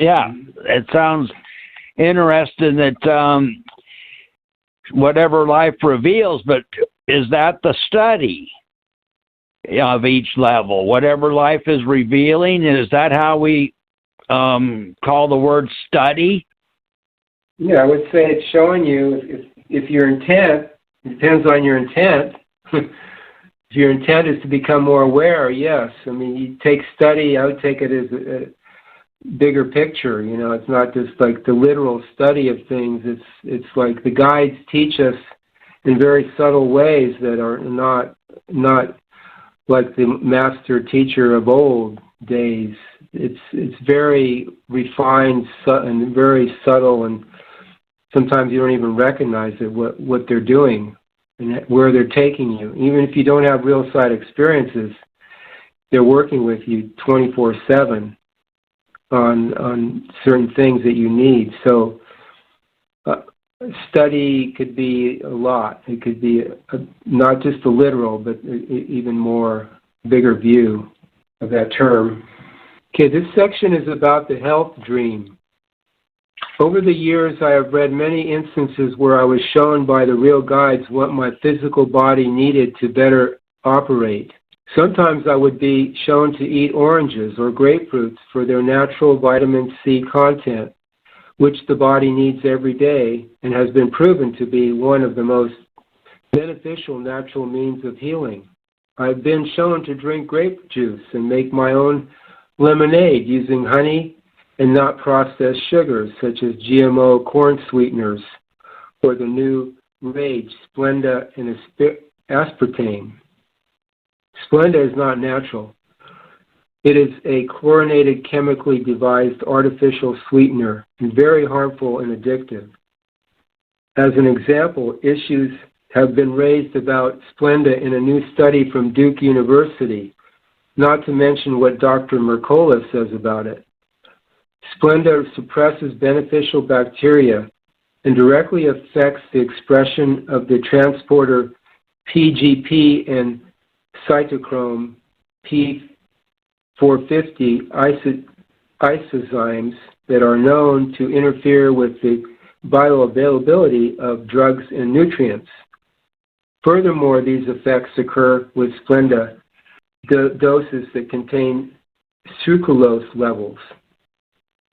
Yeah, it sounds interesting that whatever life reveals, but is that the study of each level? Whatever life is revealing, is that how we call the word study? Yeah, I would say it's showing you if your intent, it depends on your intent. If your intent is to become more aware, yes. I mean, you take study, I would take it as a bigger picture. You know, it's not just like the literal study of things. It's like the guides teach us in very subtle ways that are not like the master teacher of old days. It's very refined and very subtle, and sometimes you don't even recognize it, what they're doing and where they're taking you. Even if you don't have real side experiences, they're working with you 24/7 on certain things that you need. So study could be a lot. It could be not just the literal, but even more bigger view of that term. Okay, this section is about the health dream. Over the years, I have read many instances where I was shown by the real guides what my physical body needed to better operate. Sometimes I would be shown to eat oranges or grapefruits for their natural vitamin C content, which the body needs every day and has been proven to be one of the most beneficial natural means of healing. I've been shown to drink grape juice and make my own lemonade using honey and not processed sugars such as GMO corn sweeteners or the new rage, Splenda and aspartame. Splenda is not natural. It is a chlorinated, chemically devised artificial sweetener and very harmful and addictive. As an example, issues have been raised about Splenda in a new study from Duke University, not to mention what Dr. Mercola says about it. Splenda suppresses beneficial bacteria and directly affects the expression of the transporter PGP and cytochrome P450 isozymes that are known to interfere with the bioavailability of drugs and nutrients. Furthermore, these effects occur with Splenda doses that contain sucralose levels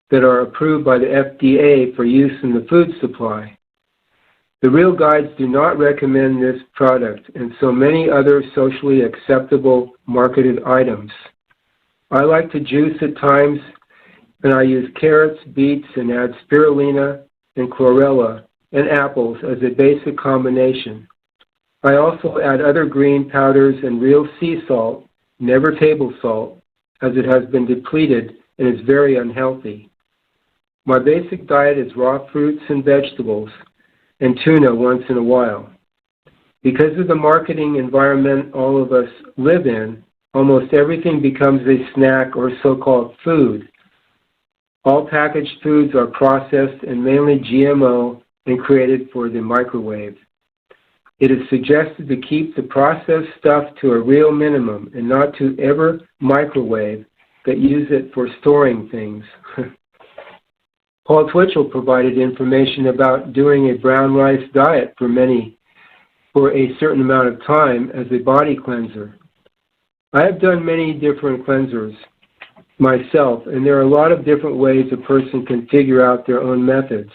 that are approved by the FDA for use in the food supply. The real guides do not recommend this product and so many other socially acceptable marketed items. I like to juice at times, and I use carrots, beets, and add spirulina and chlorella and apples as a basic combination. I also add other green powders and real sea salt, never table salt, as it has been depleted and is very unhealthy. My basic diet is raw fruits and vegetables and tuna once in a while. Because of the marketing environment all of us live in, almost everything becomes a snack or so-called food. All packaged foods are processed and mainly GMO and created for the microwave. It is suggested to keep the processed stuff to a real minimum and not to ever microwave, but use it for storing things. Paul Twitchell provided information about doing a brown rice diet for a certain amount of time as a body cleanser. I have done many different cleansers myself, and there are a lot of different ways a person can figure out their own methods.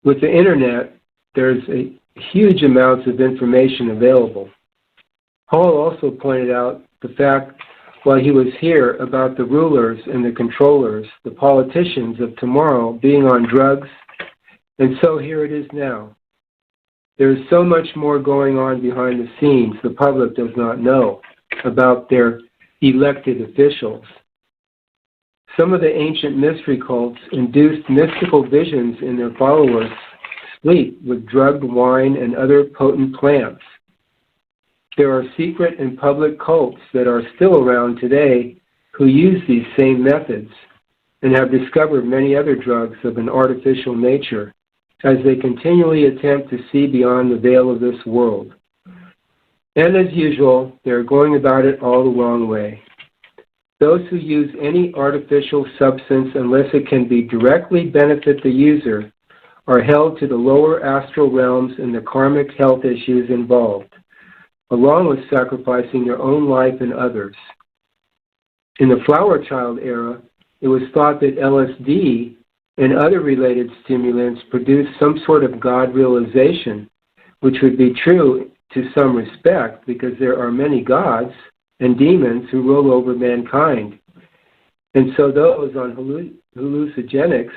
With the internet, there's a huge amounts of information available. Paul also pointed out the fact while he was here about the rulers and the controllers, the politicians of tomorrow being on drugs, and so here it is now. There is so much more going on behind the scenes the public does not know about their elected officials. Some of the ancient mystery cults induced mystical visions in their followers' sleep with drugged wine and other potent plants. There are secret and public cults that are still around today who use these same methods and have discovered many other drugs of an artificial nature as they continually attempt to see beyond the veil of this world. And as usual, they're going about it all the wrong way. Those who use any artificial substance unless it can be directly benefit the user are held to the lower astral realms and the karmic health issues involved, along with sacrificing their own life and others. In the flower child era, it was thought that LSD and other related stimulants produced some sort of God realization, which would be true to some respect because there are many gods and demons who rule over mankind. And so those on hallucinogenics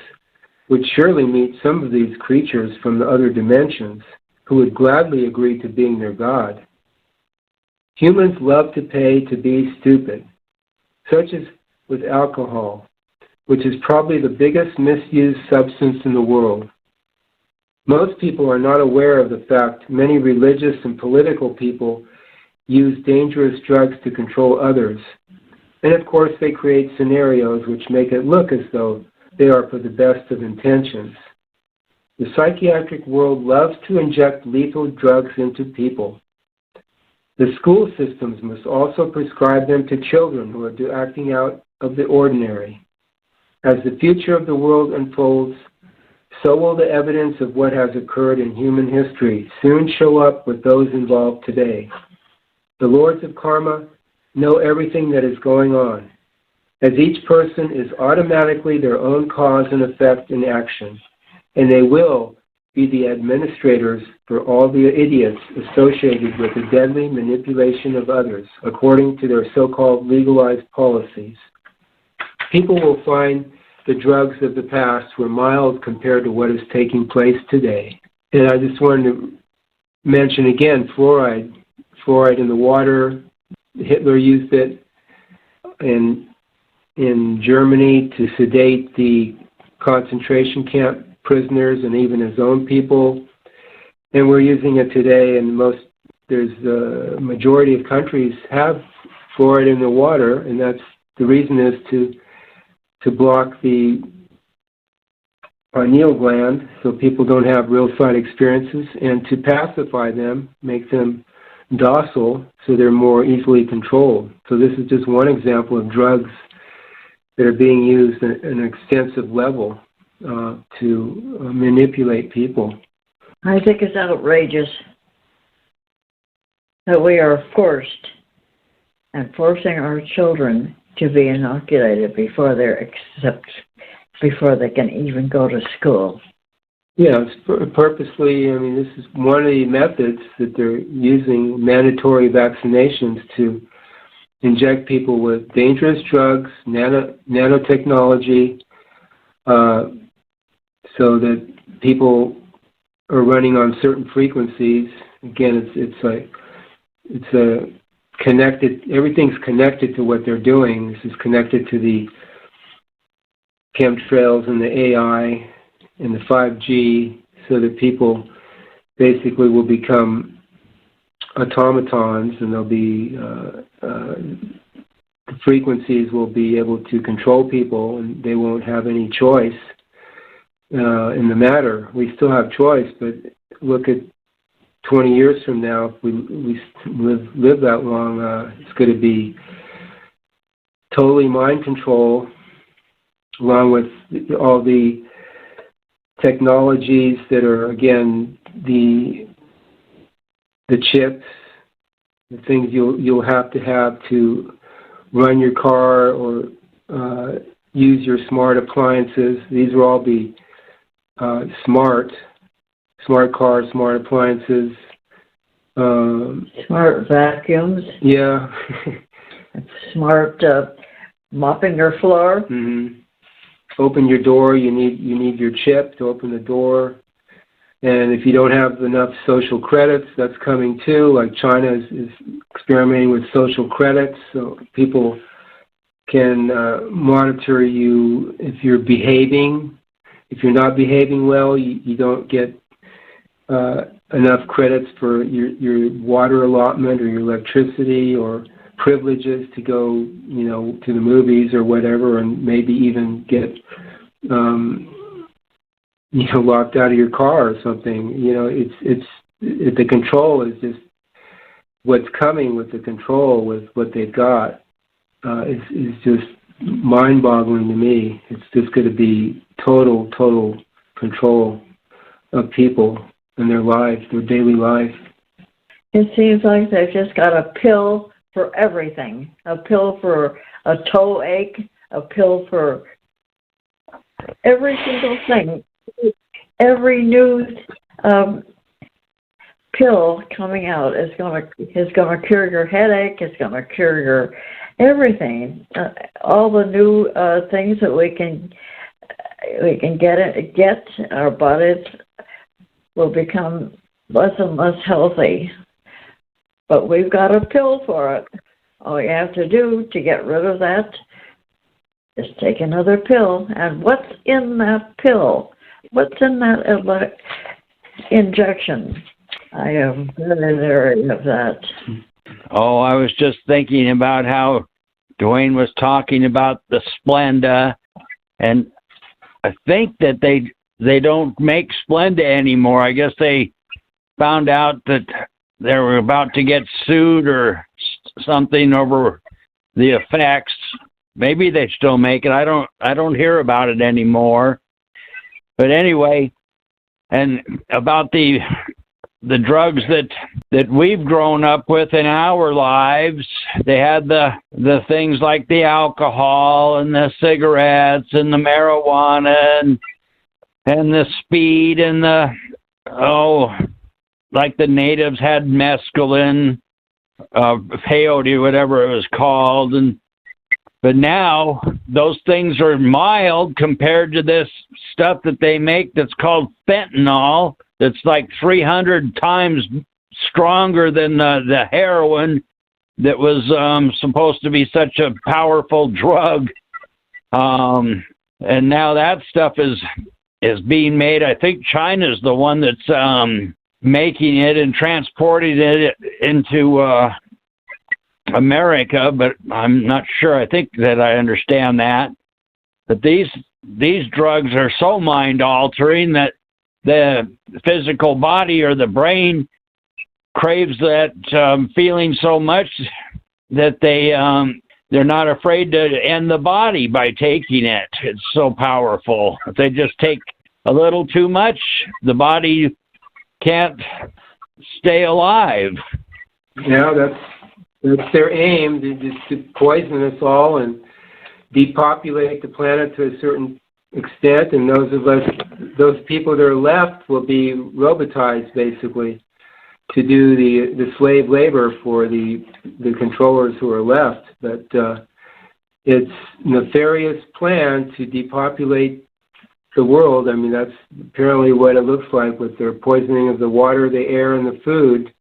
would surely meet some of these creatures from the other dimensions who would gladly agree to being their God. Humans love to pay to be stupid, such as with alcohol, which is probably the biggest misused substance in the world. Most people are not aware of the fact many religious and political people use dangerous drugs to control others. And of course they create scenarios which make it look as though they are for the best of intentions. The psychiatric world loves to inject lethal drugs into people. The school systems must also prescribe them to children who are acting out of the ordinary. As the future of the world unfolds, so will the evidence of what has occurred in human history soon show up with those involved today. The lords of karma know everything that is going on, as each person is automatically their own cause and effect in action, and they will be the administrators for all the idiots associated with the deadly manipulation of others, according to their so-called legalized policies. People will find the drugs of the past were mild compared to what is taking place today. And I just wanted to mention again, fluoride in the water. Hitler used it in Germany to sedate the concentration camp prisoners and even his own people. And we're using it today, and there's a majority of countries have fluoride in the water, and that's the reason is to block the pineal gland so people don't have real side experiences, and to pacify them, make them docile so they're more easily controlled. So this is just one example of drugs that are being used at an extensive level to manipulate people. I think it's outrageous that we are forcing our children to be inoculated before they can even go to school. Yeah, it's purposely. I mean, this is one of the methods that they're using, mandatory vaccinations to inject people with dangerous drugs, nanotechnology, so that people are running on certain frequencies. Again, it's a connected. Everything's connected to what they're doing. This is connected to the chemtrails and the AI and the 5G, so that people basically will become automatons, and they'll be the frequencies will be able to control people, and they won't have any choice in the matter. We still have choice, but look at 20 years from now, if we live that long, it's going to be totally mind control, along with all the technologies that are, again, the chips, the things you'll have to run your car or use your smart appliances. These will all be smart cars, smart appliances. Smart vacuums. Yeah. Smart mopping your floor. Mm-hmm. Open your door. You need your chip to open the door. And if you don't have enough social credits, that's coming too. Like China is experimenting with social credits, so people can monitor you if you're behaving. If you're not behaving well, you don't get enough credits for your water allotment or your electricity or privileges to go, to the movies or whatever, and maybe even get, locked out of your car or something. It's the control is just what's coming with the control with what they've got. is just mind-boggling to me. It's just going to be total control of people and their lives, their daily life. It seems like they've just got a pill for everything. A pill for a toe ache, a pill for every single thing. Every new pill coming out is going to cure your headache. It's going to cure your everything. All the new things that we can get our bodies will become less and less healthy. But we've got a pill for it. All you have to do to get rid of that is take another pill. And what's in that pill? What's in that injection? I am very leery of that. Oh, I was just thinking about how Dwayne was talking about the Splenda, and I think that they don't make Splenda anymore. I guess they found out that they were about to get sued or something over the effects. Maybe they still make it. I don't hear about it anymore. But anyway, and about the drugs that we've grown up with in our lives, they had the things like the alcohol and the cigarettes and the marijuana and the speed and like the natives had mescaline, peyote, whatever it was called, but now those things are mild compared to this stuff that they make that's called fentanyl. That's like 300 times stronger than the heroin that was supposed to be such a powerful drug. And now that stuff is being made. I think China's the one that's making it and transporting it into America, but I'm not sure. I think that I understand that. But these drugs are so mind-altering that the physical body or the brain craves that feeling so much that they're not afraid to end the body by taking it. It's so powerful. If they just take a little too much, the body can't stay alive. Yeah, that's their aim, to poison us all and depopulate the planet to a certain extent, and those people that are left will be robotized basically to do the slave labor for the controllers who are left. But it's nefarious plan to depopulate the world. I mean, that's apparently what it looks like with their poisoning of the water, the air, and the food,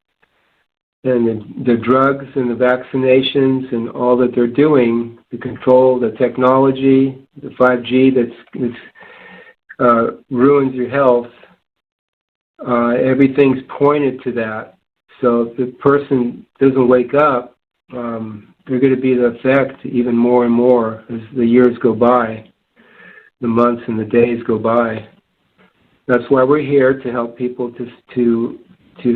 and the drugs and the vaccinations and all that they're doing, the control, the technology, the 5G that's ruins your health. Everything's pointed to that. So if the person doesn't wake up, they're going to be the effect even more and more as the years go by, the months and the days go by. That's why we're here, to help people to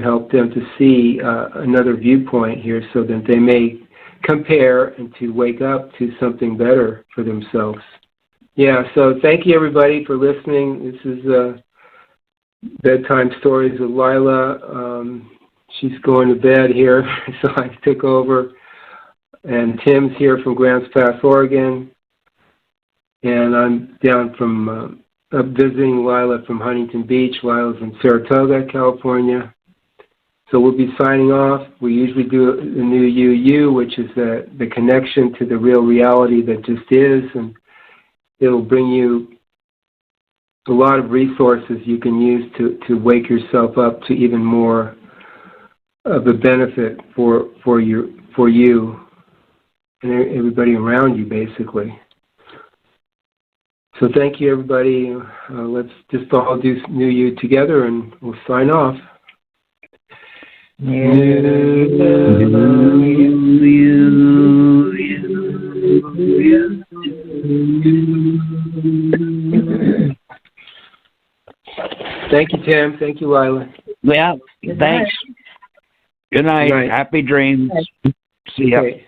help them to see another viewpoint here, so that they may compare and to wake up to something better for themselves. Yeah, so thank you everybody for listening. This is Bedtime Stories with Lila. She's going to bed here, so I took over. And Tim's here from Grants Pass, Oregon. And I'm down from visiting Lila from Huntington Beach. Lila's in Saratoga, California. So we'll be signing off. We usually do the new UU, which is the connection to the real reality that just is. And it'll bring you a lot of resources you can use to wake yourself up to even more of a benefit for you and everybody around you, basically. So thank you, everybody. Let's just all do New You together, and we'll sign off. Thank you, Tim. Thank you, Lila. Yeah, thanks. Good night. Happy dreams. See ya. Okay.